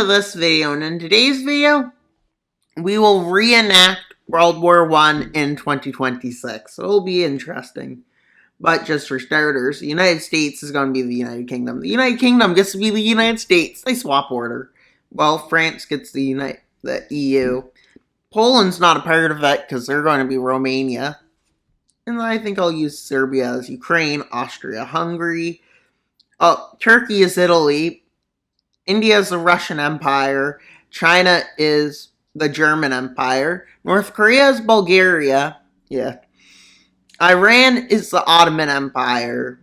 to this video, and in today's video, we will reenact World War I in 2026. So it'll be interesting. But just for starters, the United States is going to be the United Kingdom. The United Kingdom gets to be the United States. They swap order. Well, France gets the EU. Poland's not a part of it because they're going to be Romania. And I think I'll use Serbia as Ukraine, Austria, Hungary. Turkey is Italy. India is the Russian Empire. China is the German Empire. North Korea is Bulgaria. Yeah. Iran is the Ottoman Empire.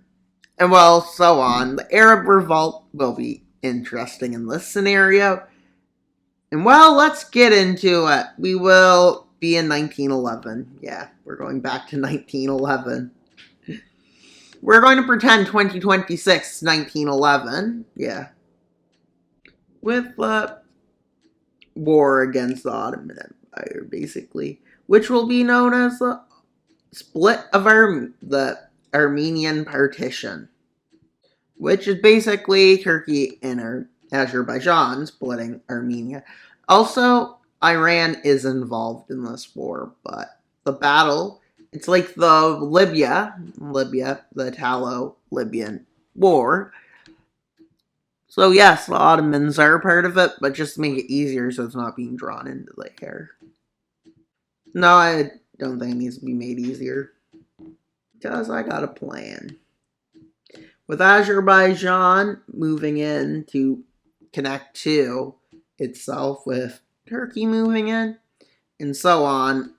And well, so on. The Arab Revolt will be interesting in this scenario. And well, let's get into it. We will be in 1911. Yeah, we're going back to 1911. We're going to pretend 2026 is 1911. Yeah. With war against the Ottoman Empire, basically. Which will be known as the split of the Armenian partition. Which is basically Turkey and Azerbaijan splitting Armenia. Also, Iran is involved in this war, but the battle, it's like the Libya, the Italo-Libyan war. So yes, the Ottomans are a part of it, but just to make it easier so it's not being drawn into the hair. No, I don't think it needs to be made easier. Because I got a plan. With Azerbaijan moving in to connect to itself with Turkey moving in, and so on.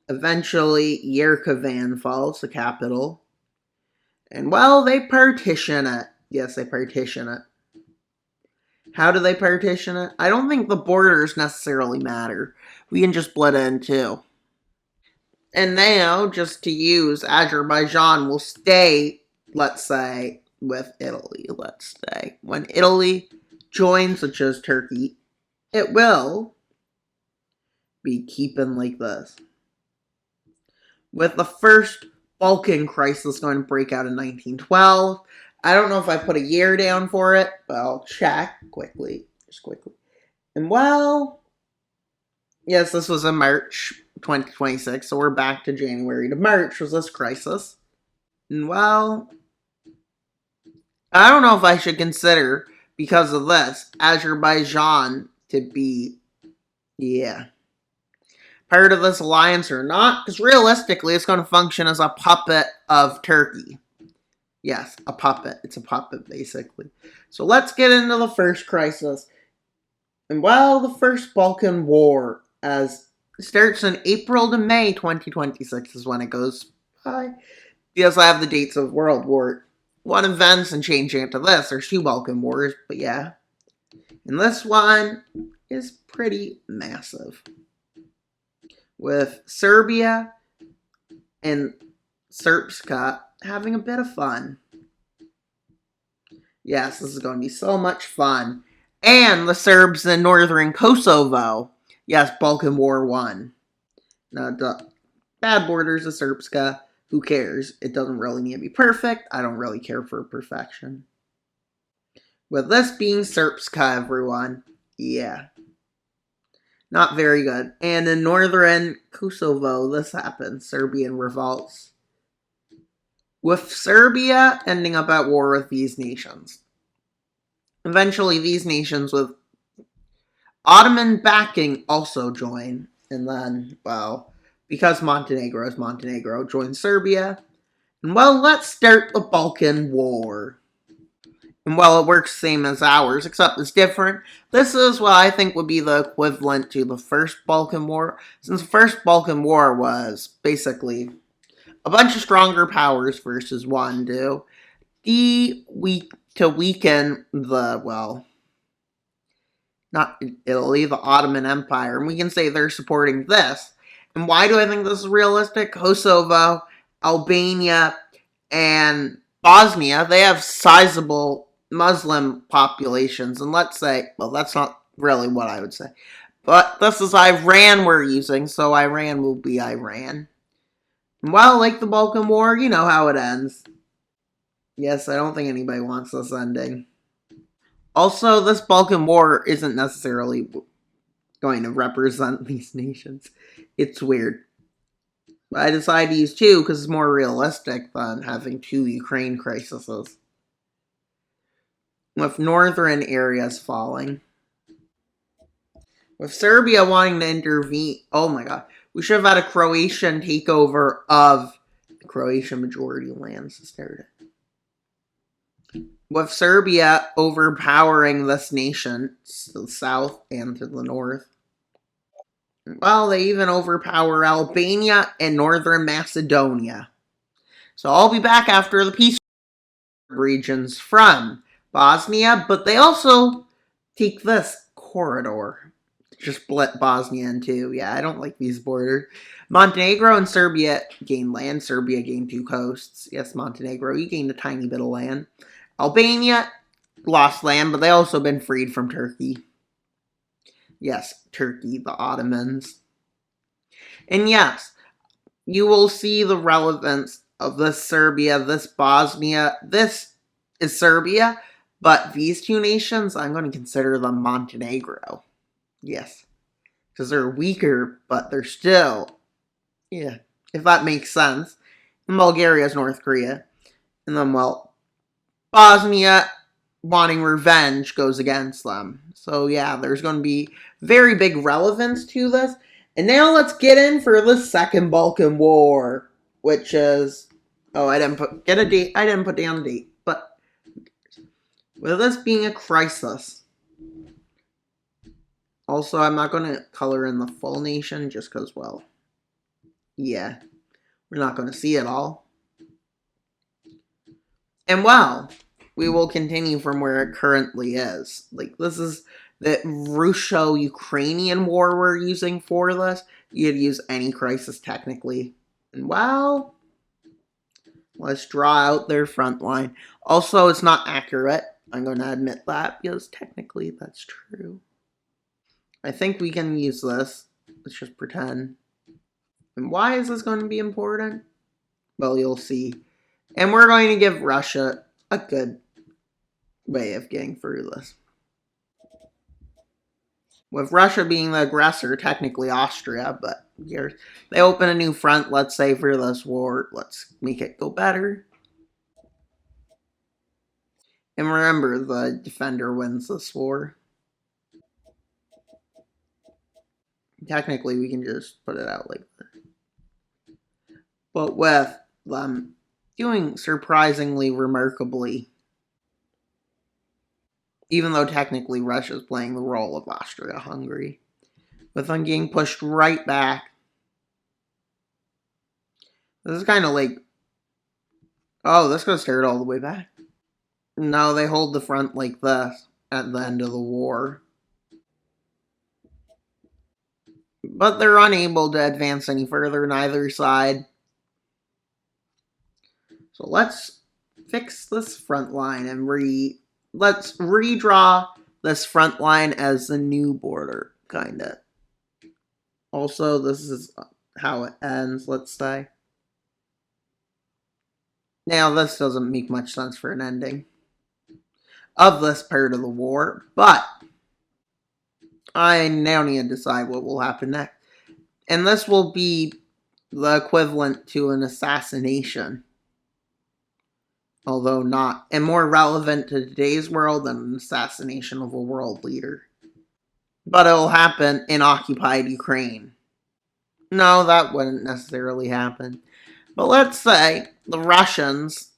Eventually, Yerevan falls, the capital. And well, they partition it. Yes, they partition it. How do they partition it? I don't think the borders necessarily matter. We can just split it in two. And now, just to use, Azerbaijan will stay, let's say, with Italy. Let's say. When Italy joins, such as Turkey, it will be keeping like this. With the first Balkan crisis going to break out in 1912. I don't know if I put a year down for it, but I'll check quickly. Just quickly. And well, yes, this was in March 2026, so we're back to January to March was this crisis. And well, I don't know if I should consider, because of this, Azerbaijan to be, part of this alliance or not, because realistically it's going to function as a puppet of Turkey. Yes, a puppet. It's a puppet, basically. So let's get into the first crisis. And well, the first Balkan War starts in April to May 2026 is when it goes by. Because I have the dates of World War I events and changing it to this. There's two Balkan Wars, but yeah. And this one is pretty massive. With Serbia and Srpska having a bit of fun. Yes, this is going to be so much fun. And the Serbs in northern Kosovo. Yes, Balkan War I. Now, the bad borders of Srpska. Who cares? It doesn't really need to be perfect. I don't really care for perfection. With this being Srpska, everyone. Yeah. Not very good. And in northern Kosovo, this happens. Serbian revolts. With Serbia ending up at war with these nations. Eventually, these nations with Ottoman backing also join. And then, well, because Montenegro is Montenegro, joins Serbia. And well, let's start the Balkan War. And well, it works same as ours, except it's different. This is what I think would be the equivalent to the first Balkan War. Since the first Balkan War was basically a bunch of stronger powers versus one to weaken the, well, not Italy, the Ottoman Empire. And we can say they're supporting this. And why do I think this is realistic? Kosovo, Albania, and Bosnia, they have sizable Muslim populations. And let's say, well, that's not really what I would say. But this is Iran we're using, so Iran will be Iran. Well, like the Balkan War, you know how it ends. Yes, I don't think anybody wants this ending. Also, this Balkan War isn't necessarily going to represent these nations. It's weird. I decided to use two because it's more realistic than having two Ukraine crises. With northern areas falling. With Serbia wanting to intervene. Oh my god. We should have had a Croatian takeover of the Croatian majority lands. With Serbia overpowering this nation to the south and to the north. Well, they even overpower Albania and northern Macedonia. So I'll be back after the peace regions from Bosnia, but they also take this corridor. Just split Bosnia in two. Yeah, I don't like these borders. Montenegro and Serbia gain land. Serbia gained two coasts. Yes, Montenegro, you gained a tiny bit of land. Albania lost land, but they also been freed from Turkey. Yes, Turkey, the Ottomans. And yes, you will see the relevance of this Serbia, this Bosnia. This is Serbia, but these two nations, I'm going to consider them Montenegro. Yes, because they're weaker, but they're still, yeah, if that makes sense. And Bulgaria is North Korea. And then, well, Bosnia wanting revenge goes against them. So yeah, there's going to be very big relevance to this. And now let's get in for the Second Balkan War, which is, oh, I didn't put down a date, but with this being a crisis. Also, I'm not going to color in the full nation just because, well, yeah, we're not going to see it all. And well, we will continue from where it currently is. Like, this is the Russo-Ukrainian war we're using for this. You could use any crisis technically. And well, let's draw out their front line. Also, it's not accurate. I'm going to admit that because technically that's true. I think we can use this. Let's just pretend. And why is this going to be important? Well, you'll see. And we're going to give Russia a good way of getting through this. With Russia being the aggressor, technically Austria, but here they open a new front, let's say, for this war. Let's make it go better. And remember, the defender wins this war. Technically, we can just put it out like this. But with them doing surprisingly remarkably, even though technically Russia's playing the role of Austria-Hungary, with them getting pushed right back. This is kind of like, oh, this goes start all the way back. No, they hold the front like this at the end of the war. But they're unable to advance any further on either side. So let's fix this front line and let's redraw this front line as the new border, kinda. Also, this is how it ends, let's say. Now, this doesn't make much sense for an ending of this part of the war, but I now need to decide what will happen next. And this will be the equivalent to an assassination. Although not, and more relevant to today's world than an assassination of a world leader. But it'll happen in occupied Ukraine. No, that wouldn't necessarily happen. But let's say the Russians,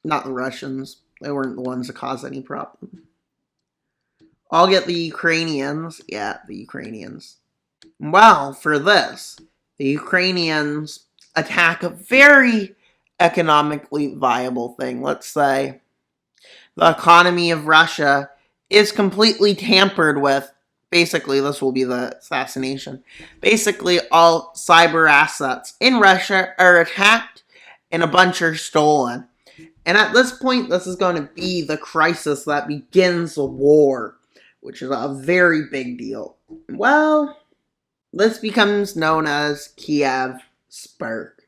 not the Russians, they weren't the ones that caused any problem. I'll get the Ukrainians. Yeah, the Ukrainians. Well, for this, the Ukrainians attack a very economically viable thing. Let's say the economy of Russia is completely tampered with. Basically, this will be the assassination. Basically, all cyber assets in Russia are attacked and a bunch are stolen. And at this point, this is going to be the crisis that begins the war, which is a very big deal. Well, this becomes known as Kiev Spark.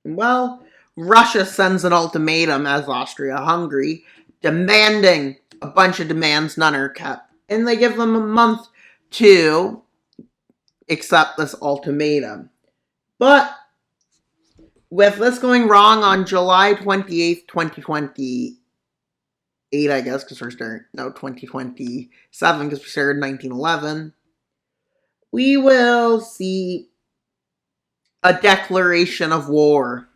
Well, Russia sends an ultimatum as Austria-Hungary, demanding a bunch of demands, none are kept. And they give them a month to accept this ultimatum. But with this going wrong on July 28th, 2028, I guess, because we're starting, no, 2027, because we started in 1911, we will see a declaration of war.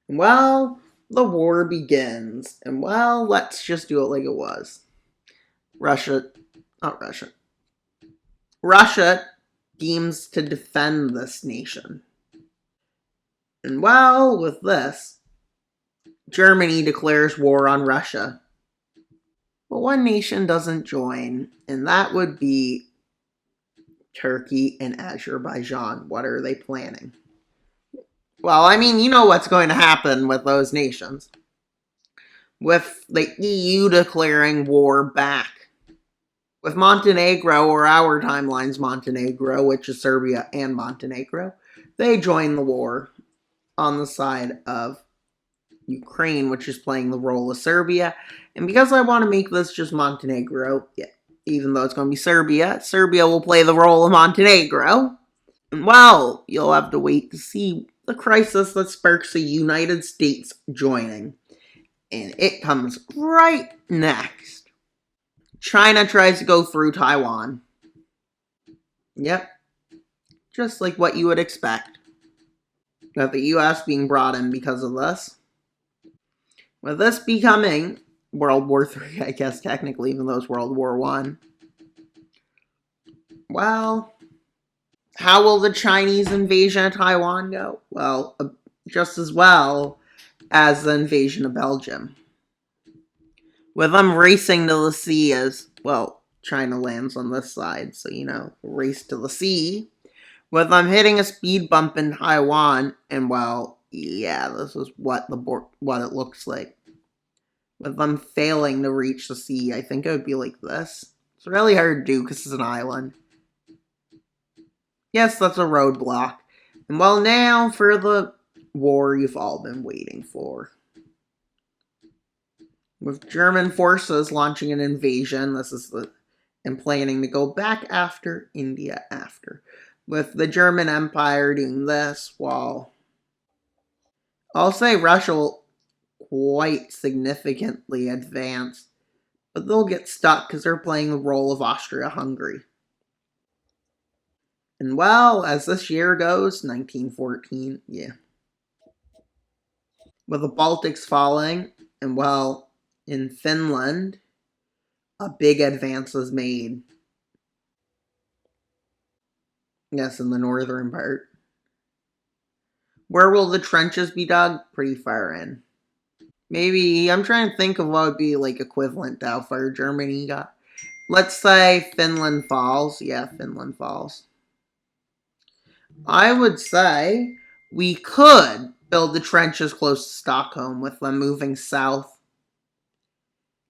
Well, the war begins. And well, let's just do it like it was. Russia deems to defend this nation. And well, with this, Germany declares war on Russia. But one nation doesn't join, and that would be Turkey and Azerbaijan. What are they planning? Well, I mean, you know what's going to happen with those nations. With the EU declaring war back. With Montenegro, or our timeline's Montenegro, which is Serbia and Montenegro, they join the war on the side of Ukraine, which is playing the role of Serbia. And because I want to make this just Montenegro, yeah, even though it's going to be Serbia, Serbia will play the role of Montenegro. And well, you'll have to wait to see the crisis that sparks the United States joining. And it comes right next. China tries to go through Taiwan. Yep. Just like what you would expect. Got the US being brought in because of this. With this becoming World War III, I guess, technically, even though it's World War I. Well, how will the Chinese invasion of Taiwan go? Well, just as well as the invasion of Belgium. With them racing to the sea as, well, China lands on this side, so, you know, race to the sea. With them hitting a speed bump in Taiwan, and, well, yeah, this is what it looks like. With them failing to reach the sea, I think it would be like this. It's really hard to do because it's an island. Yes, that's a roadblock. And well, now for the war you've all been waiting for. With German forces launching an invasion, and planning to go back after India after. With the German Empire doing this, while I'll say Russia will quite significantly advance, but they'll get stuck because they're playing the role of Austria-Hungary. And well, as this year goes, 1914, yeah. With the Baltics falling, and well, in Finland, a big advance was made. Yes, in the northern part. Where will the trenches be dug? Pretty far in. Maybe, I'm trying to think of what would be like equivalent to how far Germany got. Let's say Finland falls. Yeah, Finland falls. I would say we could build the trenches close to Stockholm with them moving south.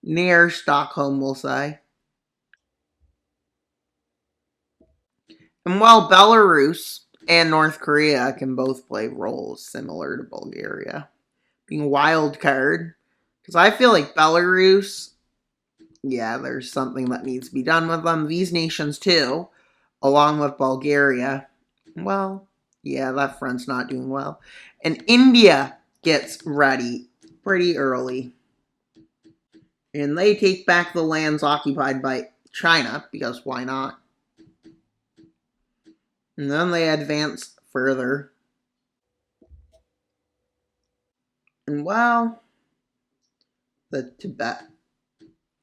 Near Stockholm, we'll say. And while Belarus and North Korea can both play roles similar to Bulgaria, being a wild card, because I feel like Belarus, yeah, there's something that needs to be done with them. These nations too, along with Bulgaria, well, yeah, that front's not doing well. And India gets ready pretty early. And they take back the lands occupied by China, because why not? And then they advance further. And well, the Tibet.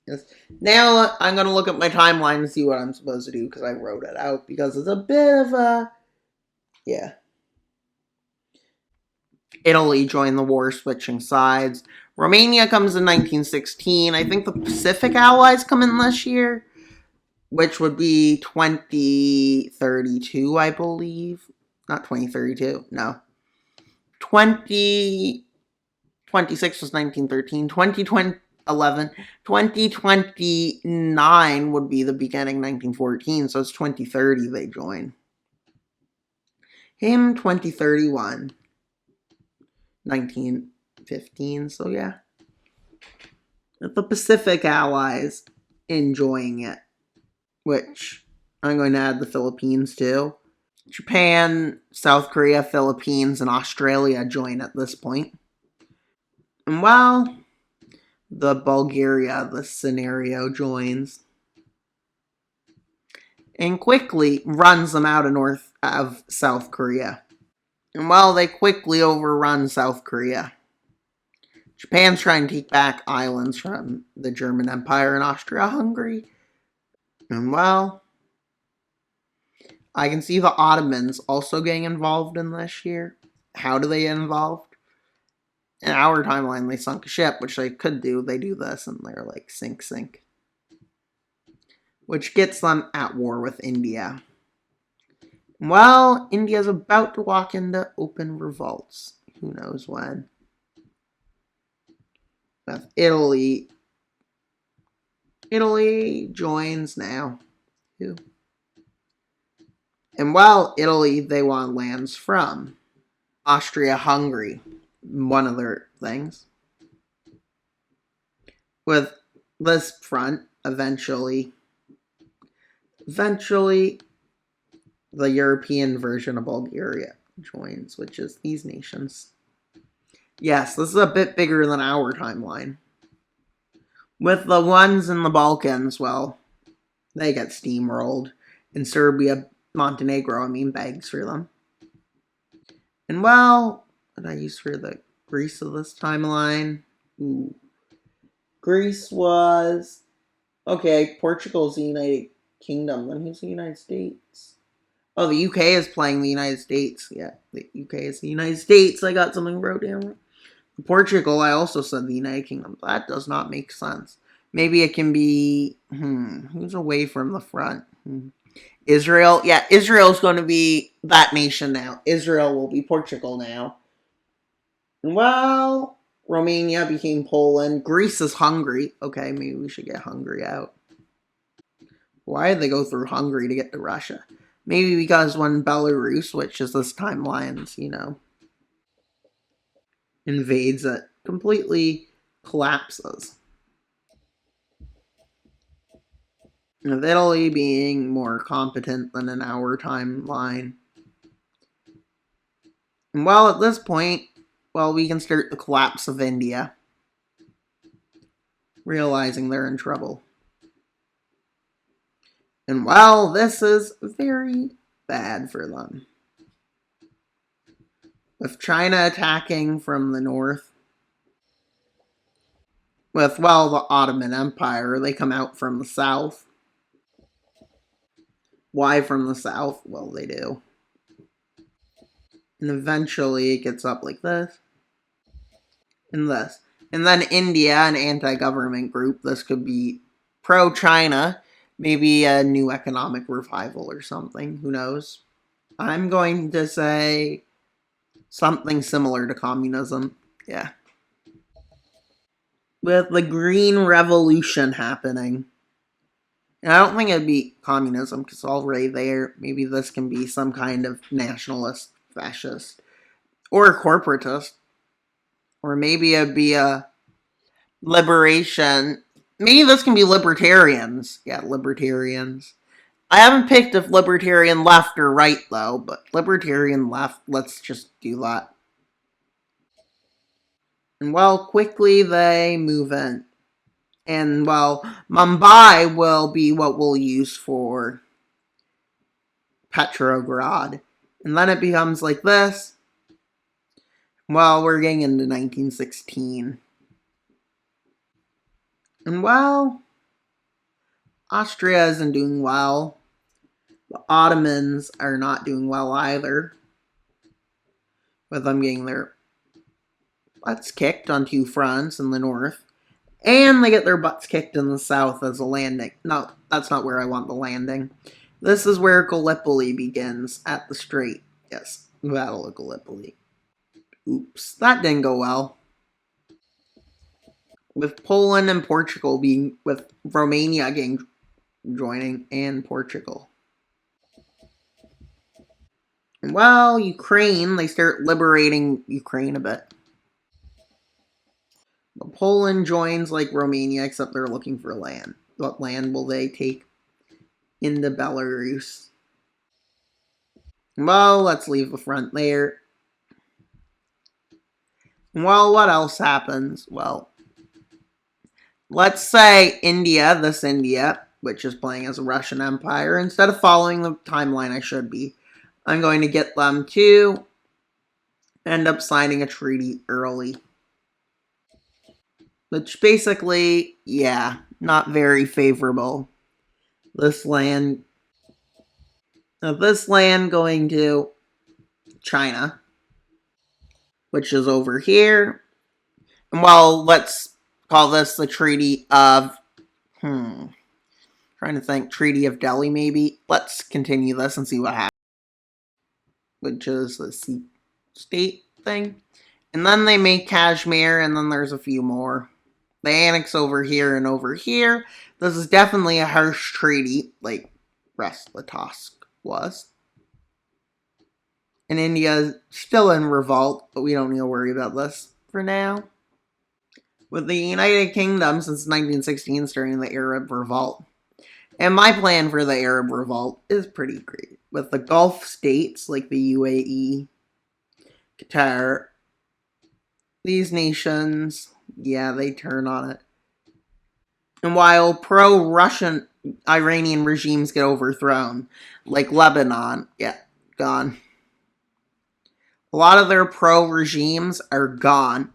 Yes. Now I'm going to look at my timeline and see what I'm supposed to do, because I wrote it out, because it's a bit of a, yeah. Italy joined the war, switching sides. Romania comes in 1916. I think the Pacific Allies come in this year, which would be 2032, I believe. Not 2032, no. 2026 was 1913. 2029 would be the beginning, 1914, so it's 2030 they join. Him, 2031. 1915, so yeah. The Pacific allies enjoying it, which I'm going to add the Philippines to. Japan, South Korea, Philippines, and Australia join at this point. And while the Bulgaria, the scenario joins, and quickly runs them out of South Korea. And while they quickly overrun South Korea, Japan's trying to take back islands from the German Empire and Austria-Hungary. And while I can see the Ottomans also getting involved in this year. How do they get involved? In our timeline, they sunk a ship, which they could do. They do this, and they're like, sink, sink. Which gets them at war with India. Well, India's about to walk into open revolts. Who knows when? With Italy. Italy joins now. Who? And while Italy, they want lands from Austria-Hungary. One of their things. With this front, eventually, the European version of Bulgaria joins, which is these nations. Yes, this is a bit bigger than our timeline. With the ones in the Balkans, well, they get steamrolled. In Serbia, Montenegro, begs for them. And well, what did I use for the Greece of this timeline? Ooh. Greece was... Okay, Portugal's the United Kingdom. Then who's the United States? Oh, the UK is playing the United States. Yeah, the UK is the United States. I got something wrote down. Portugal, I also said the United Kingdom. That does not make sense. Maybe it can be... who's away from the front? Israel. Yeah, Israel's going to be that nation now. Israel will be Portugal now. Well, Romania became Poland. Greece is Hungary. Okay, maybe we should get Hungary out. Why did they go through Hungary to get to Russia? Maybe because when Belarus, which is this timeline's, invades, it completely collapses. With Italy being more competent than in our timeline. And well, at this point, we can start the collapse of India. Realizing they're in trouble. And well, this is very bad for them. With China attacking from the north. With, the Ottoman Empire, they come out from the south. Why from the south? Well, they do. And eventually it gets up like this. And this. And then India, an anti-government group. This could be pro-China. Maybe a new economic revival or something. Who knows? I'm going to say something similar to communism. Yeah. With the Green Revolution happening. And I don't think it'd be communism, because already there, maybe this can be some kind of nationalist, fascist, or corporatist. Or maybe it'd be a liberation. Maybe this can be libertarians. Yeah, libertarians. I haven't picked if libertarian left or right, though, but libertarian left, let's just do that. And quickly they move in. And Mumbai will be what we'll use for Petrograd. And then it becomes like this. We're getting into 1916. And Austria isn't doing well. The Ottomans are not doing well either. With them getting their butts kicked on two fronts in the north. And they get their butts kicked in the south as a landing. No, that's not where I want the landing. This is where Gallipoli begins, at the strait. Yes, Battle of Gallipoli. Oops, that didn't go well. With Poland and Portugal with Romania joining, and Portugal. And Ukraine, they start liberating Ukraine a bit. Poland joins like Romania, except they're looking for land. What land will they take into Belarus? Well, let's leave the front there. Well, what else happens? Well, let's say India, this India, which is playing as a Russian empire, instead of following the timeline I should be, I'm going to get them to end up signing a treaty early. Which basically, yeah, not very favorable. This land going to China, which is over here. And well, let's call this the Treaty of, trying to think, Treaty of Delhi maybe. Let's continue this and see what happens, which is the sea state thing. And then they make Kashmir, and then there's a few more. They annex over here and over here. This is definitely a harsh treaty, like Brest-Litovsk was. And India's still in revolt, but we don't need to worry about this for now. With the United Kingdom since 1916 starting the Arab Revolt. And my plan for the Arab Revolt is pretty great. With the Gulf states like the UAE, Qatar, these nations, yeah, they turn on it. And while pro-Russian Iranian regimes get overthrown, like Lebanon, yeah, gone. A lot of their pro-regimes are gone.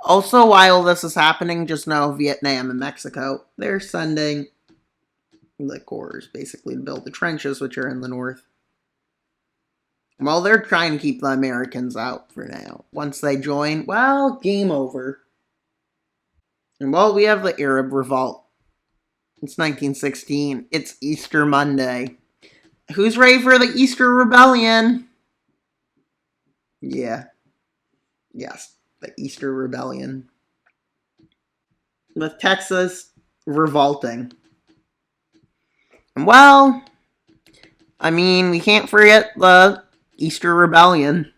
Also, while this is happening, just know Vietnam and Mexico, they're sending the Corps basically to build the trenches, which are in the north. Well, they're trying to keep the Americans out for now. Once they join, well, game over. And well, we have the Arab Revolt. It's 1916. It's Easter Monday. Who's ready for the Easter Rebellion? Yeah. Yes, the Easter Rebellion. With Texas revolting. Well, I mean, we can't forget the Easter Rebellion.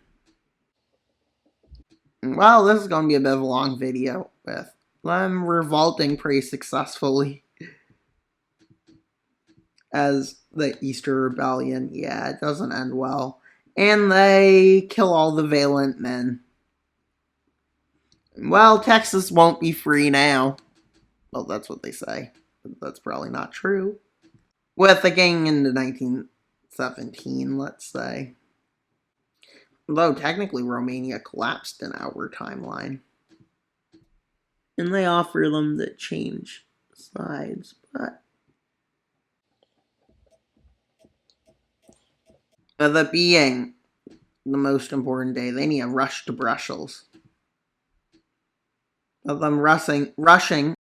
Well, this is going to be a bit of a long video with them revolting pretty successfully as the Easter Rebellion. Yeah, it doesn't end well. And they kill all the valiant men. Well, Texas won't be free now. Well, that's what they say. But that's probably not true. With the getting into 1917, let's say. Although technically Romania collapsed in our timeline. And they offer them to change sides, but that being the most important day, they need to rush to Brussels. Of them rushing,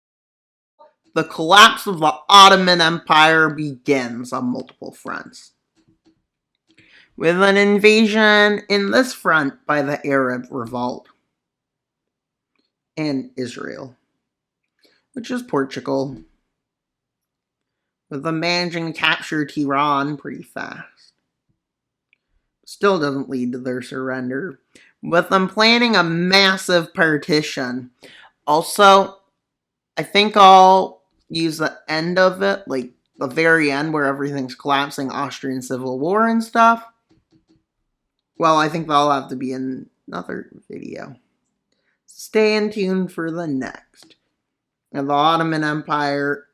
the collapse of the Ottoman Empire begins on multiple fronts. With an invasion in this front by the Arab Revolt and Israel, which is Portugal, with them managing to capture Tehran pretty fast. Still doesn't lead to their surrender, with them planning a massive partition. Also, I think I'll use the end of it, like the very end where everything's collapsing, Austrian Civil War and stuff. Well, I think that'll have to be in another video. Stay in tune for the next. And the Ottoman Empire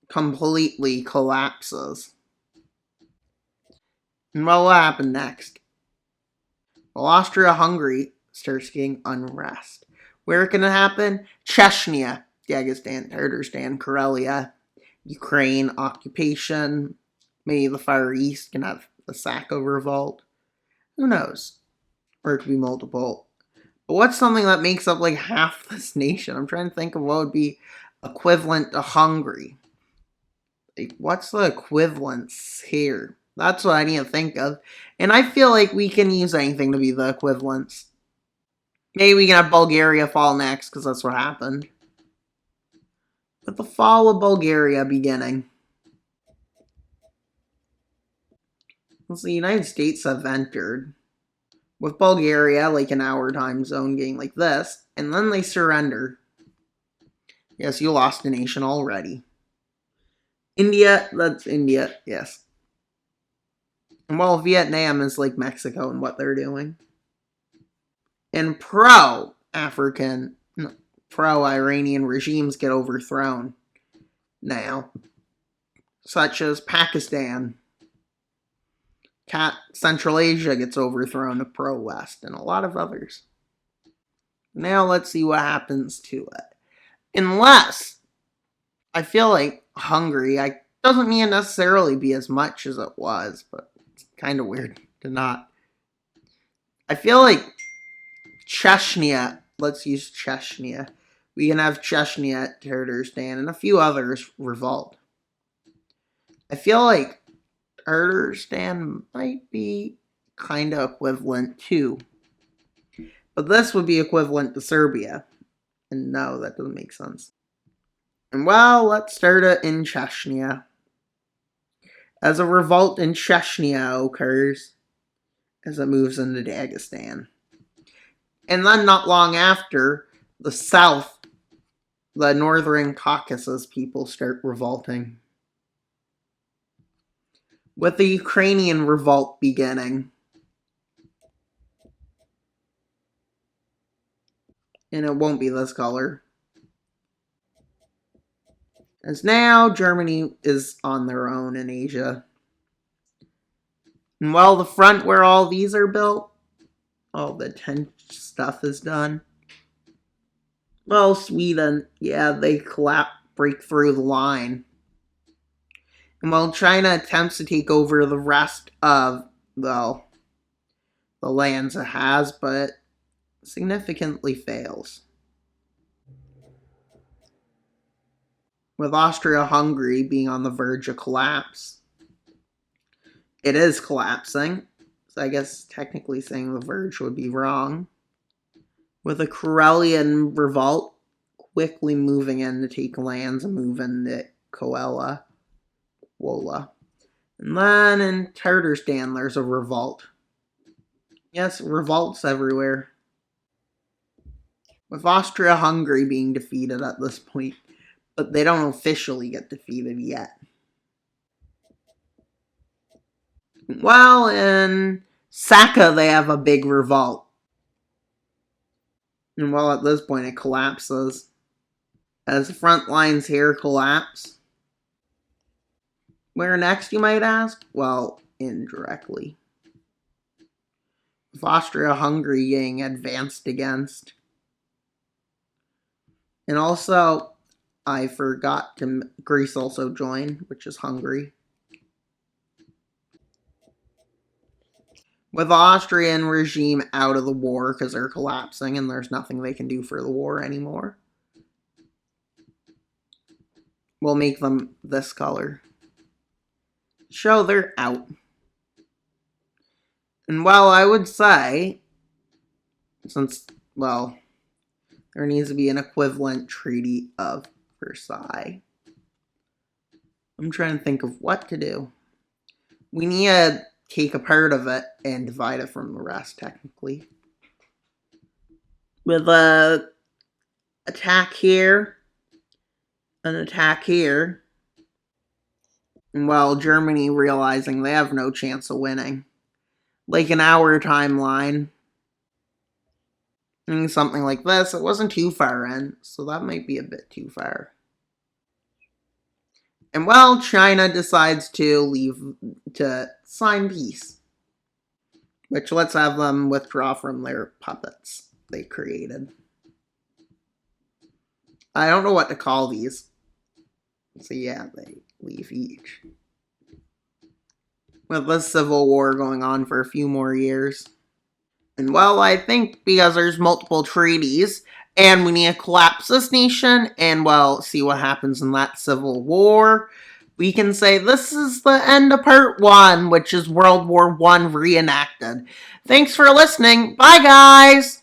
completely collapses. And what will happen next? Well, Austria-Hungary starts getting unrest. Where can it happen? Chechnya, Dagestan, Tatarstan, Karelia, Ukraine occupation. Maybe the Far East can have the Sacco revolt. Who knows? Or it could be multiple. But what's something that makes up like half this nation? I'm trying to think of what would be equivalent to Hungary. Like, what's the equivalence here? That's what I need to think of. And I feel like we can use anything to be the equivalence. Maybe we can have Bulgaria fall next, because that's what happened. With the fall of Bulgaria beginning. The United States have entered. with Bulgaria, like an hour time zone getting like this, and then they surrender. Yes, you lost a nation already. India, that's India, yes. And well, Vietnam is like Mexico and what they're doing. And pro-African, pro-Iranian regimes get overthrown now, such as Pakistan. Central Asia gets overthrown to pro-West, and a lot of others. Now let's see what happens to it. Unless, I feel like Hungary, doesn't mean to necessarily be as much as it was, but it's kind of weird to not. I feel like Chechnya, let's use Chechnya. We can have Chechnya, Tatarstan, and a few others revolt. I feel like Tatarstan might be kind of equivalent too. But this would be equivalent to Serbia. And no, that doesn't make sense. And well, let's start it in Chechnya. As a revolt in Chechnya occurs, as it moves into Dagestan. And then not long after, the south, the northern Caucasus people start revolting. With the Ukrainian revolt beginning. And it won't be this color. As now, Germany is on their own in Asia. And while the front where all these are built, all the tent stuff is done. Well, Sweden, yeah, they break through the line. And while China attempts to take over the rest of, well, the lands it has, but significantly fails. With Austria-Hungary being on the verge of collapse. It is collapsing, so I guess technically saying the verge would be wrong. With the Karelian revolt quickly moving in to take lands and move into Wola. And then in Tatarstan there's a revolt. Yes, revolts everywhere. With Austria-Hungary being defeated at this point, but they don't officially get defeated yet. Well, in Saka they have a big revolt. And well, at this point it collapses. As the front lines here collapse. Where next, you might ask? Well, indirectly. With Austria-Hungary getting advanced against. And also, I forgot to Greece also join, which is Hungary. With the Austrian regime out of the war because they're collapsing and there's nothing they can do for the war anymore. We'll make them this color. Show they're out. And well, I would say, since, well, there needs to be an equivalent Treaty of Versailles. I'm trying to think of what to do. We need to take a part of it and divide it from the rest, technically. With an attack here, an attack here, and well, Germany realizing they have no chance of winning. Like an hour timeline. And something like this. It wasn't too far in, so that might be a bit too far. And well, China decides to sign peace. Which let's have them withdraw from their puppets they created. I don't know what to call these. So yeah, they leave each. With this civil war going on for a few more years. And well, I think because there's multiple treaties, and we need to collapse this nation, and well, see what happens in that civil war, we can say this is the end of part 1, which is World War I Reenacted. Thanks for listening. Bye, guys!